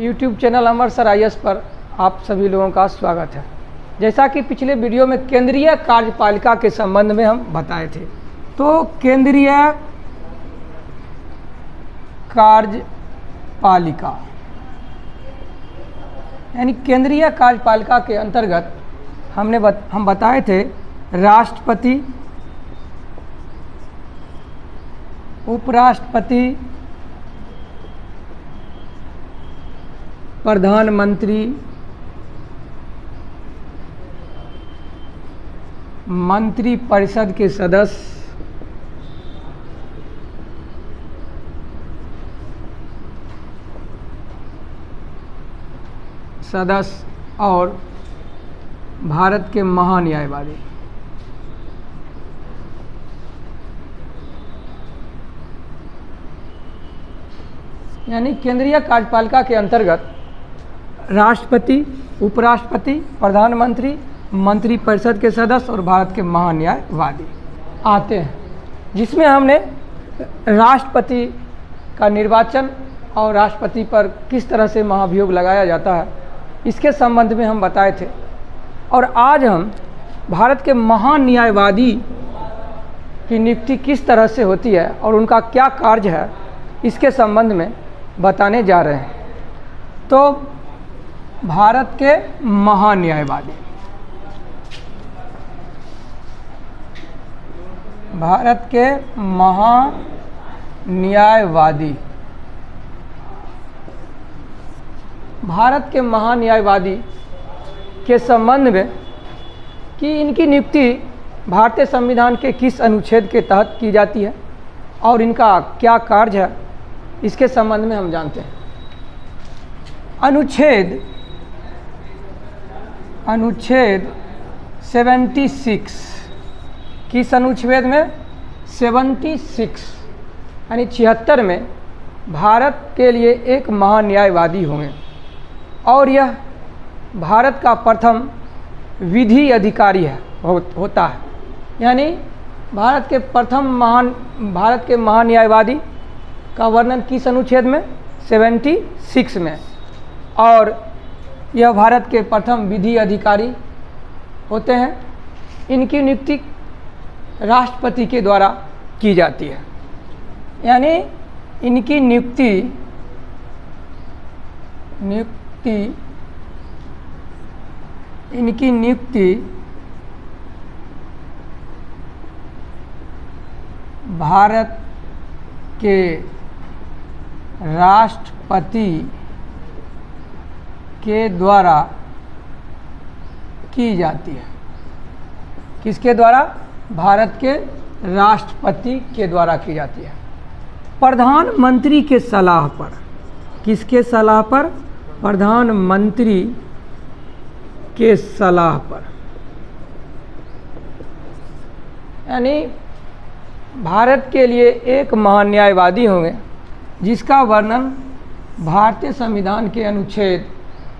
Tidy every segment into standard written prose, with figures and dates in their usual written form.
YouTube channel अमर sir IAS पर आप सभी लोगों का स्वागत है। जैसा कि पिछले वीडियो में केंद्रीय कार्यपालिका के संबंध में हम बताए थे, तो केंद्रीय कार्यपालिका यानी केंद्रीय कार्यपालिका के अंतर्गत हम बताए थे राष्ट्रपति, उपराष्ट्रपति, प्रधानमंत्री, मंत्रिपरिषद के सदस्य और भारत के महान्यायवादी। यानी केंद्रीय कार्यपालिका के अंतर्गत राष्ट्रपति, उपराष्ट्रपति, प्रधानमंत्री, मंत्रिपरिषद के सदस्य और भारत के महान्यायवादी आते हैं, जिसमें हमने राष्ट्रपति का निर्वाचन और राष्ट्रपति पर किस तरह से महाभियोग लगाया जाता है इसके संबंध में हम बताए थे। और आज हम भारत के महान्यायवादी की नियुक्ति किस तरह से होती है और उनका क्या कार्य है इसके संबंध में बताने जा रहे हैं। तो भारत के महान्यायवादी, भारत के महान्यायवादी, भारत के महान्यायवादी के संबंध में कि इनकी नियुक्ति भारतीय संविधान के किस अनुच्छेद के तहत की जाती है और इनका क्या कार्य है इसके संबंध में हम जानते हैं। अनुच्छेद 76, किस अनुच्छेद में? 76 यानी 76 में भारत के लिए एक महान्यायवादी होंगे और यह भारत का प्रथम विधि अधिकारी होता है। यानी भारत के महान्यायवादी का वर्णन किस अनुच्छेद में? 76 में। और यह भारत के प्रथम विधि अधिकारी होते हैं। इनकी नियुक्ति राष्ट्रपति के द्वारा की जाती है। यानी इनकी नियुक्ति भारत के राष्ट्रपति के द्वारा की जाती है। किसके द्वारा? भारत के राष्ट्रपति के द्वारा की जाती है। प्रधानमंत्री के सलाह पर। किसके सलाह पर? प्रधानमंत्री के सलाह पर। यानी भारत के लिए एक महान्यायवादी होंगे जिसका वर्णन भारतीय संविधान के अनुच्छेद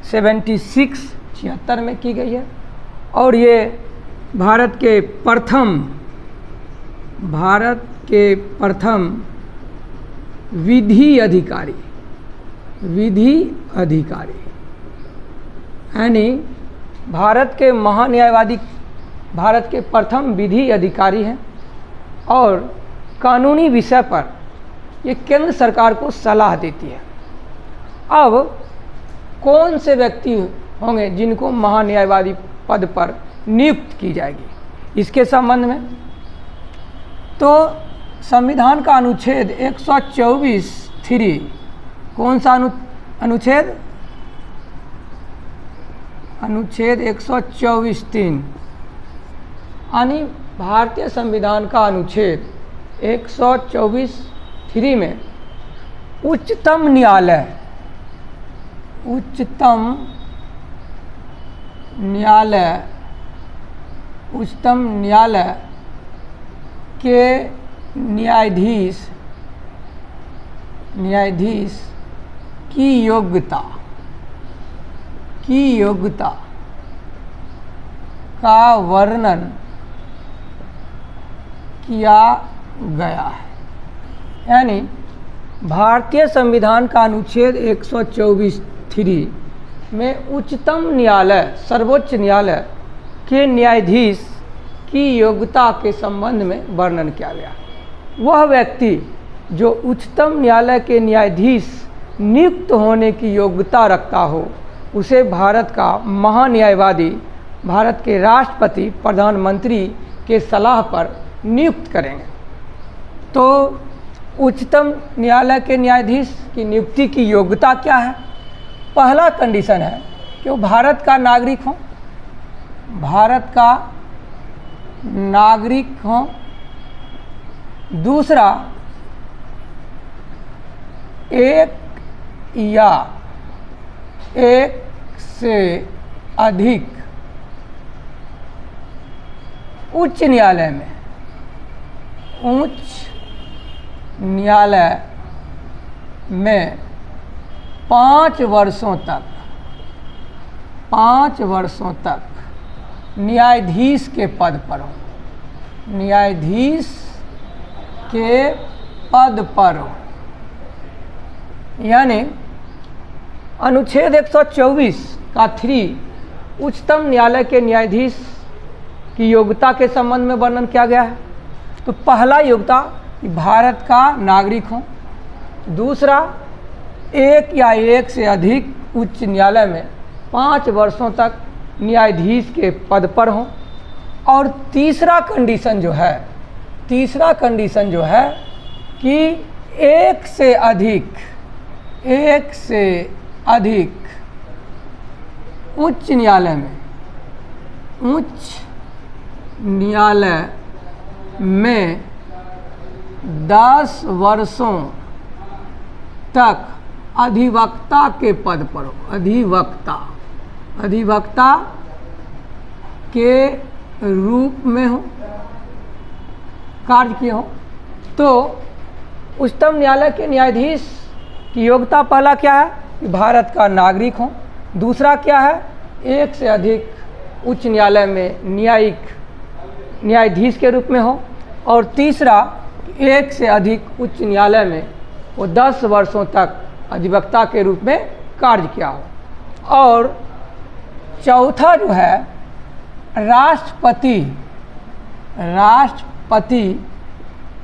76 में की गई है और ये भारत के प्रथम विधि अधिकारी यानी भारत के महान्यायवादी भारत के प्रथम विधि अधिकारी हैं और कानूनी विषय पर ये केंद्र सरकार को सलाह देती है। अब कौन से व्यक्ति होंगे जिनको महान्यायवादी पद पर नियुक्त की जाएगी इसके संबंध में, तो संविधान का अनुच्छेद 124(3), कौन सा अनुच्छेद? अनुच्छेद 124(3) यानी भारतीय संविधान का अनुच्छेद 124(3) में उच्चतम न्यायालय के न्यायाधीश की योग्यता का वर्णन किया गया है। यानी भारतीय संविधान का अनुच्छेद 3 में उच्चतम न्यायालय, सर्वोच्च न्यायालय के न्यायाधीश की योग्यता के संबंध में वर्णन किया गया। वह व्यक्ति जो उच्चतम न्यायालय के न्यायाधीश नियुक्त होने की योग्यता रखता हो, उसे भारत का महान्यायवादी भारत के राष्ट्रपति प्रधानमंत्री के सलाह पर नियुक्त करेंगे। तो उच्चतम न्यायालय के न्यायाधीश की नियुक्ति की योग्यता क्या है? पहला कंडीशन है कि वो भारत का नागरिक हो, भारत का नागरिक हो। दूसरा, एक या एक से अधिक उच्च न्यायालय में, उच्च न्यायालय में 5 वर्षों तक न्यायाधीश के पद पर हो, न्यायाधीश के पद पर हो। यानी अनुच्छेद 124 का 3 उच्चतम न्यायालय के न्यायाधीश की योग्यता के संबंध में वर्णन किया गया है। तो पहला योग्यता भारत का नागरिक हो। दूसरा, एक या एक से अधिक उच्च न्यायालय में 5 वर्षों तक न्यायाधीश के पद पर हो। और तीसरा कंडीशन जो है कि एक से अधिक उच्च न्यायालय में 10 वर्षों तक अधिवक्ता के पद पर हो, अधिवक्ता के रूप में हो, कार्य किए हो। तो उच्चतम न्यायालय के न्यायाधीश की योग्यता पहला क्या है कि भारत का नागरिक हो। दूसरा क्या है, एक से अधिक उच्च न्यायालय में न्यायाधीश के रूप में हो। और तीसरा, एक से अधिक उच्च न्यायालय में वो 10 वर्षों तक अधिवक्ता के रूप में कार्य किया हो। और चौथा जो है, राष्ट्रपति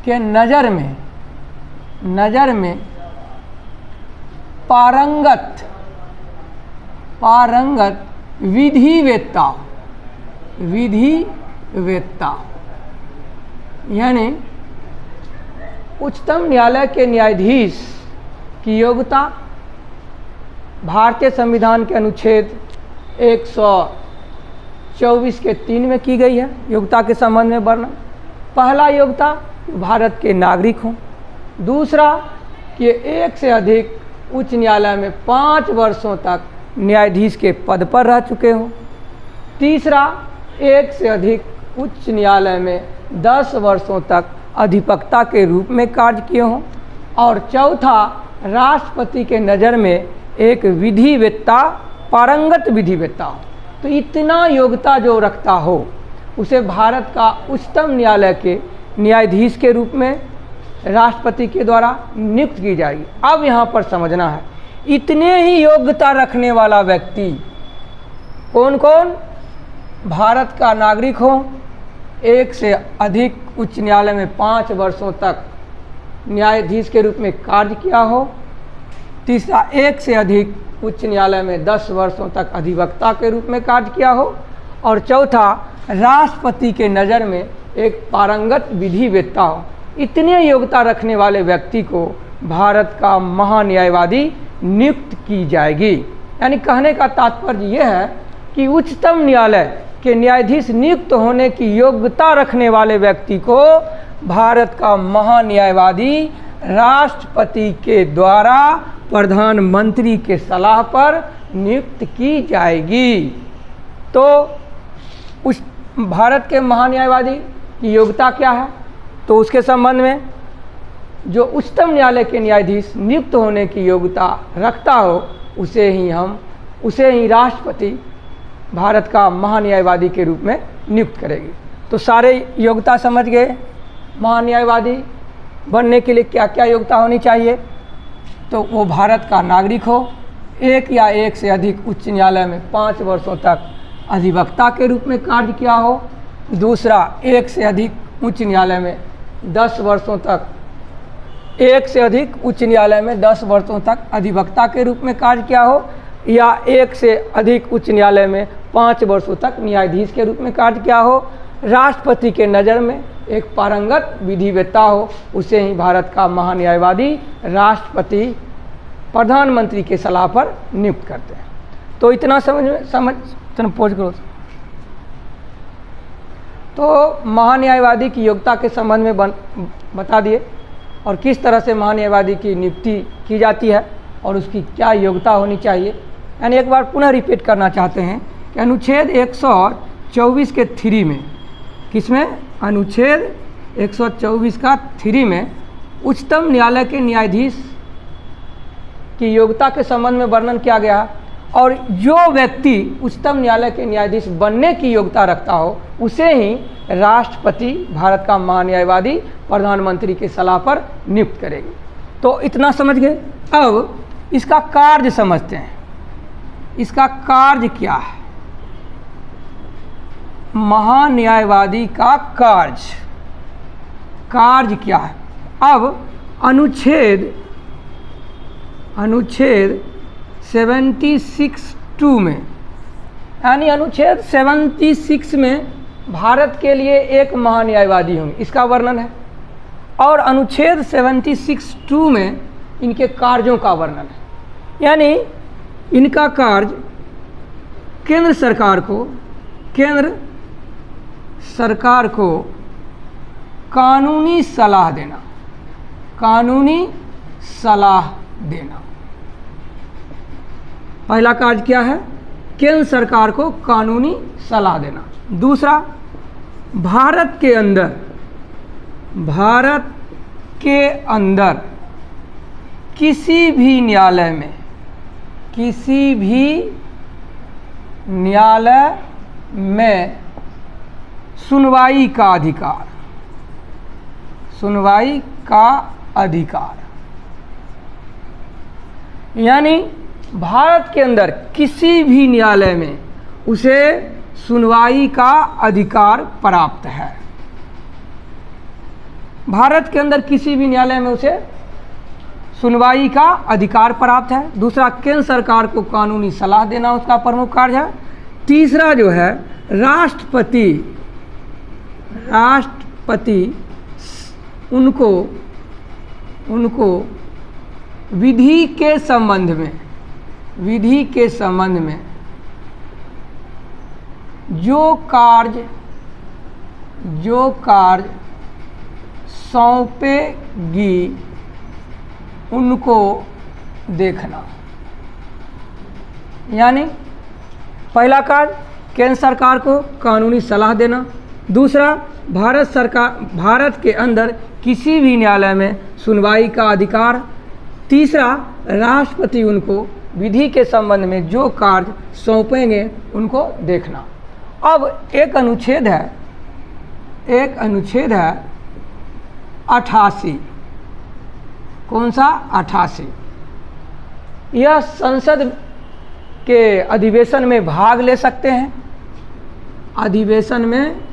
के नज़र में पारंगत विधिवेत्ता। यानी उच्चतम न्यायालय के न्यायाधीश की योग्यता भारतीय संविधान के अनुच्छेद 124 के 3 में की गई है। योग्यता के संबंध में वर्णन, पहला योग्यता भारत के नागरिक हों। दूसरा कि एक से अधिक उच्च न्यायालय में 5 वर्षों तक न्यायाधीश के पद पर रह चुके हों। तीसरा, एक से अधिक उच्च न्यायालय में 10 वर्षों तक अधिवक्ता के रूप में कार्य किए हों। और चौथा, राष्ट्रपति के नज़र में एक विधिवेत्ता, पारंगत विधिवेत्ता हो। तो इतना योग्यता जो रखता हो उसे भारत का उच्चतम न्यायालय के न्यायाधीश के रूप में राष्ट्रपति के द्वारा नियुक्त की जाएगी। अब यहाँ पर समझना है, इतने ही योग्यता रखने वाला व्यक्ति कौन कौन? भारत का नागरिक हो, एक से अधिक उच्च न्यायालय में 5 वर्षों तक न्यायाधीश के रूप में कार्य किया हो। तीसरा, एक से अधिक उच्च न्यायालय में 10 वर्षों तक अधिवक्ता के रूप में कार्य किया हो। और चौथा, राष्ट्रपति के नज़र में एक पारंगत विधिवेत्ता हो। इतने योग्यता रखने वाले व्यक्ति को भारत का महान्यायवादी नियुक्त की जाएगी। यानी कहने का तात्पर्य यह है कि उच्चतम न्यायालय के न्यायाधीश नियुक्त होने की योग्यता रखने वाले व्यक्ति को भारत का महान्यायवादी राष्ट्रपति के द्वारा प्रधानमंत्री के सलाह पर नियुक्त की जाएगी। तो उस भारत के महान्यायवादी की योग्यता क्या है? तो उसके संबंध में जो उच्चतम न्यायालय के न्यायाधीश नियुक्त होने की योग्यता रखता हो उसे ही राष्ट्रपति भारत का महान्यायवादी के रूप में नियुक्त करेगी। तो सारे योग्यता समझ गए। महान्यायवादी बनने के लिए क्या क्या योग्यता होनी चाहिए? तो वो भारत का नागरिक हो, एक या एक से अधिक उच्च न्यायालय में 5 वर्षों तक अधिवक्ता के रूप में कार्य किया हो। दूसरा, एक से अधिक उच्च न्यायालय में 10 वर्षों तक, एक से अधिक उच्च न्यायालय में 10 वर्षों तक अधिवक्ता के रूप में कार्य किया हो, या एक से अधिक उच्च न्यायालय में 5 वर्षों तक न्यायाधीश के रूप में कार्य किया हो। राष्ट्रपति के नज़र में एक पारंगत विधिवेत्ता हो, उसे ही भारत का महान्यायवादी राष्ट्रपति प्रधानमंत्री के सलाह पर नियुक्त करते हैं। तो इतना समझ पोज करो। तो महान्यायवादी की योग्यता के संबंध में बता दिए, और किस तरह से महान्यायवादी की नियुक्ति की जाती है और उसकी क्या योग्यता होनी चाहिए। यानी एक बार पुनः रिपीट करना चाहते हैं कि अनुच्छेद 124 के 3 में, किसमें, अनुच्छेद 124 का 3 में उच्चतम न्यायालय के न्यायाधीश की योग्यता के संबंध में वर्णन किया गया, और जो व्यक्ति उच्चतम न्यायालय के न्यायाधीश बनने की योग्यता रखता हो उसे ही राष्ट्रपति भारत का महान्यायवादी प्रधानमंत्री के सलाह पर नियुक्त करेगी। तो इतना समझ गए। अब इसका कार्य समझते हैं। इसका कार्य क्या है? महान्यायवादी का कार्य क्या है? अब अनुच्छेद 76(2) में, यानी अनुच्छेद 76 में भारत के लिए एक महान्यायवादी होंगे, इसका वर्णन है, और अनुच्छेद 76(2) में इनके कार्यों का वर्णन है। यानी इनका कार्य केंद्र सरकार को कानूनी सलाह देना। पहला कार्य क्या है? केंद्र सरकार को कानूनी सलाह देना। दूसरा, भारत के अंदर किसी भी न्यायालय में सुनवाई का अधिकार, यानी भारत के अंदर किसी भी न्यायालय में उसे सुनवाई का अधिकार प्राप्त है। भारत के अंदर किसी भी न्यायालय में उसे सुनवाई का अधिकार प्राप्त है। दूसरा, केंद्र सरकार को कानूनी सलाह देना उसका प्रमुख कार्य है। तीसरा जो है, राष्ट्रपति उनको विधि के संबंध में जो कार्य सौंपेगी उनको देखना। यानी पहला कार्य केंद्र सरकार को कानूनी सलाह देना। दूसरा, भारत के अंदर किसी भी न्यायालय में सुनवाई का अधिकार। तीसरा, राष्ट्रपति उनको विधि के संबंध में जो कार्य सौंपेंगे उनको देखना। अब एक अनुच्छेद है 88। कौन सा? 88। यह संसद के अधिवेशन में भाग ले सकते हैं। अधिवेशन में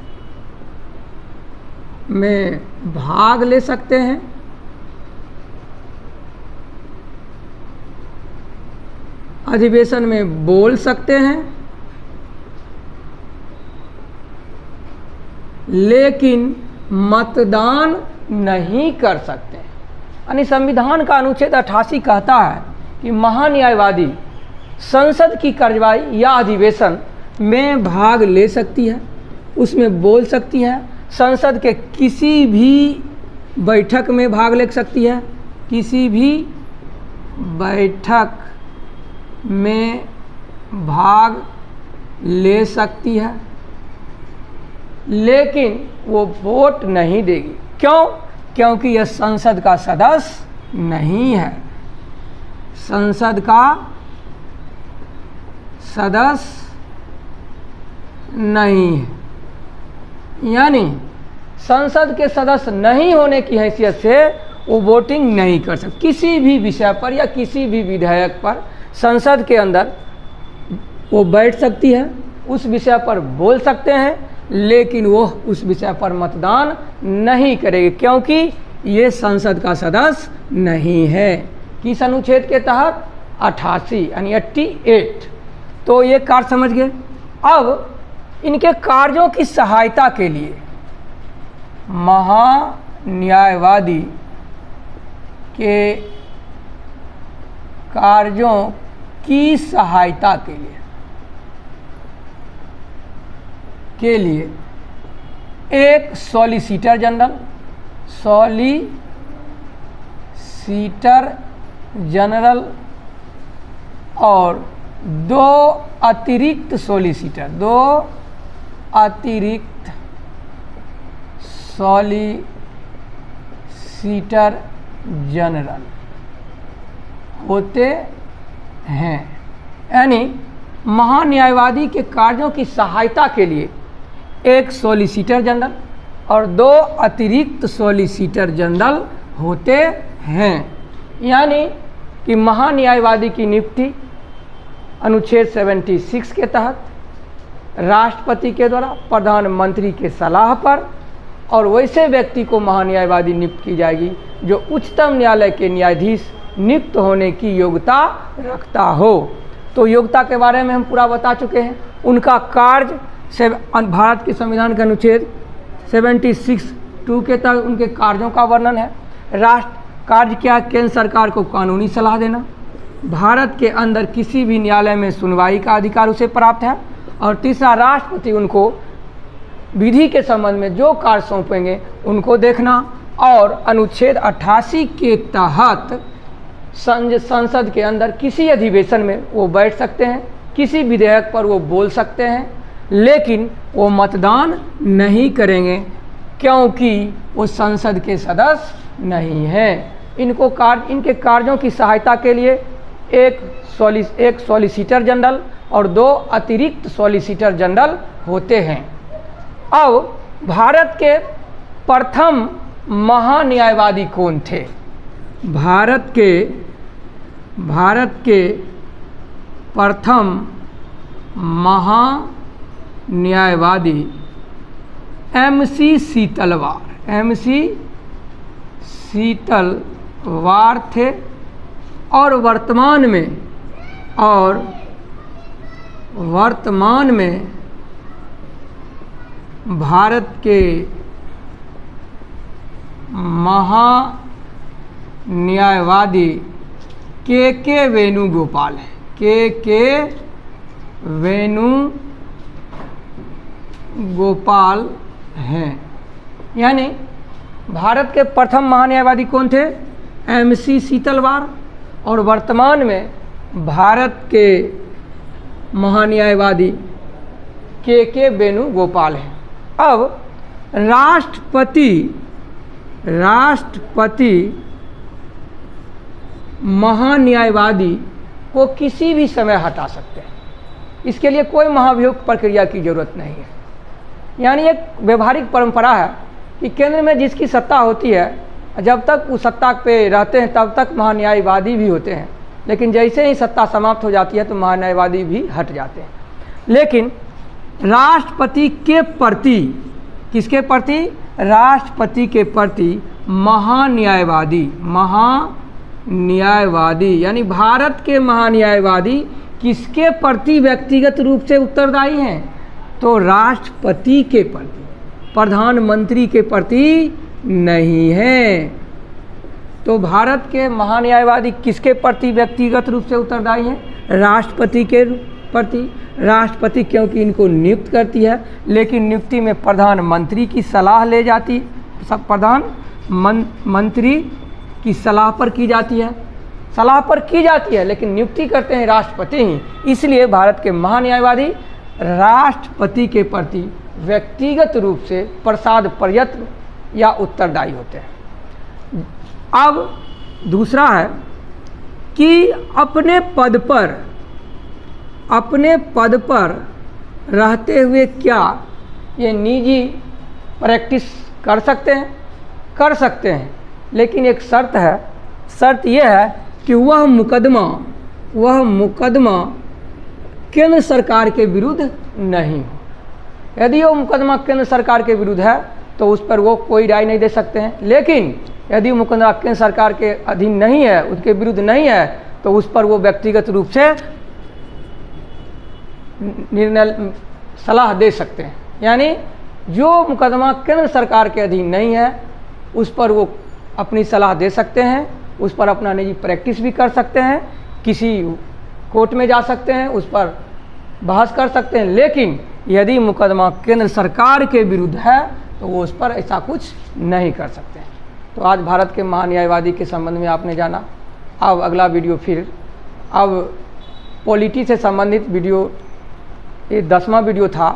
भाग ले सकते हैं। अधिवेशन में बोल सकते हैं, लेकिन मतदान नहीं कर सकते। यानी संविधान का अनुच्छेद 88 कहता है कि महान्यायवादी संसद की कार्यवाही या अधिवेशन में भाग ले सकती है, उसमें बोल सकती है, संसद के किसी भी बैठक में भाग ले सकती है, किसी भी बैठक में भाग ले सकती है, लेकिन वो वोट नहीं देगी। क्यों? क्योंकि यह संसद का सदस्य नहीं है। संसद का सदस्य नहीं है, यानी संसद के सदस्य नहीं होने की हैसियत से वो वोटिंग नहीं कर सकते। किसी भी विषय पर या किसी भी विधेयक पर संसद के अंदर वो बैठ सकती है, उस विषय पर बोल सकते हैं, लेकिन वो उस विषय पर मतदान नहीं करेगी क्योंकि ये संसद का सदस्य नहीं है। किस अनुच्छेद के तहत? 88 यानी 88। तो ये कार्य समझ गए। अब इनके कार्यों की सहायता के लिए महान्यायवादी के कार्यों की सहायता के लिए एक सॉलिसिटर जनरल और दो अतिरिक्त सॉलिसिटर जनरल होते हैं। यानी महान्यायवादी के कार्यों की सहायता के लिए एक सॉलिसिटर जनरल और दो अतिरिक्त सॉलिसिटर जनरल होते हैं। यानी कि महान्यायवादी की नियुक्ति अनुच्छेद 76 के तहत राष्ट्रपति के द्वारा प्रधानमंत्री के सलाह पर, और वैसे व्यक्ति को महान्यायवादी नियुक्त की जाएगी जो उच्चतम न्यायालय के न्यायाधीश नियुक्त होने की योग्यता रखता हो। तो योग्यता के बारे में हम पूरा बता चुके हैं। उनका कार्य से भारत के संविधान के अनुच्छेद 76(2) के तहत उनके कार्यों का वर्णन है। राष्ट्र कार्य क्या? केंद्र सरकार को कानूनी सलाह देना, भारत के अंदर किसी भी न्यायालय में सुनवाई का अधिकार उसे प्राप्त है, और तीसरा राष्ट्रपति उनको विधि के संबंध में जो कार्य सौंपेंगे उनको देखना, और अनुच्छेद 88 के तहत संसद के अंदर किसी अधिवेशन में वो बैठ सकते हैं, किसी विधेयक पर वो बोल सकते हैं, लेकिन वो मतदान नहीं करेंगे क्योंकि वो संसद के सदस्य नहीं है। इनके कार्यों की सहायता के लिए एक सॉलिसिटर जनरल और दो अतिरिक्त सॉलिसिटर जनरल होते हैं। अब भारत के प्रथम महान्यायवादी कौन थे? भारत के प्रथम महान्यायवादी MC शीतलवार थे, और वर्तमान में भारत के महान्यायवादी KK वेणुगोपाल है। KK वेणुगोपाल हैं। यानी भारत के प्रथम महान्यायवादी कौन थे? MC शीतलवार, और वर्तमान में भारत के महान्यायवादी KK वेणुगोपाल हैं। अब राष्ट्रपति महान्यायवादी को किसी भी समय हटा सकते हैं। इसके लिए कोई महाभियोग प्रक्रिया की जरूरत नहीं है। यानी एक व्यवहारिक परंपरा है कि केंद्र में जिसकी सत्ता होती है, जब तक वो सत्ता पे रहते हैं तब तक महान्यायवादी भी होते हैं, लेकिन जैसे ही सत्ता समाप्त हो जाती है तो महान्यायवादी भी हट जाते हैं। लेकिन राष्ट्रपति के प्रति, किसके प्रति? राष्ट्रपति के प्रति महान्यायवादी यानी भारत के महान्यायवादी किसके प्रति व्यक्तिगत रूप से उत्तरदायी हैं? तो राष्ट्रपति के प्रति, प्रधानमंत्री के प्रति नहीं है। तो भारत के महान्यायवादी किसके प्रति व्यक्तिगत रूप से उत्तरदायी हैं? राष्ट्रपति के प्रति। राष्ट्रपति क्योंकि इनको नियुक्त करती है, लेकिन नियुक्ति में प्रधानमंत्री की सलाह ले जाती, प्रधानमंत्री की सलाह पर की जाती है, लेकिन नियुक्ति करते हैं राष्ट्रपति ही। इसलिए भारत के महान्यायवादी राष्ट्रपति के प्रति व्यक्तिगत रूप से प्रसाद प्रयत्न या उत्तरदायी होते हैं। अब दूसरा है कि अपने पद पर रहते हुए क्या ये निजी प्रैक्टिस कर सकते हैं? कर सकते हैं, लेकिन एक शर्त है। शर्त यह है कि वह मुकदमा वह मुकदमा केंद्र सरकार के विरुद्ध नहीं हो। यदि वो मुकदमा केंद्र सरकार के विरुद्ध है तो उस पर वो कोई राय नहीं दे सकते हैं, लेकिन यदि मुकदमा केंद्र सरकार के अधीन नहीं है, उसके विरुद्ध नहीं है, तो उस पर वो व्यक्तिगत रूप से निर्णय सलाह दे सकते हैं। यानी जो मुकदमा केंद्र सरकार के अधीन नहीं है उस पर वो अपनी सलाह दे सकते हैं, उस पर अपना निजी प्रैक्टिस भी कर सकते हैं, किसी कोर्ट में जा सकते हैं, उस पर बहस कर सकते हैं। लेकिन यदि मुकदमा केंद्र सरकार के विरुद्ध है तो वो उस पर ऐसा कुछ नहीं कर सकते हैं। तो आज भारत के महान्यायवादी के संबंध में आपने जाना। अब अगला वीडियो फिर अब पॉलिटी से संबंधित वीडियो, ये 10वां वीडियो था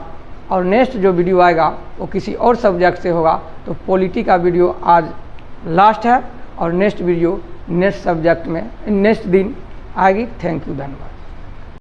और नेक्स्ट जो वीडियो आएगा वो किसी और सब्जेक्ट से होगा। तो पॉलिटी का वीडियो आज लास्ट है और नेक्स्ट वीडियो नेक्स्ट सब्जेक्ट में नेक्स्ट दिन आएगी। थैंक यू, धन्यवाद।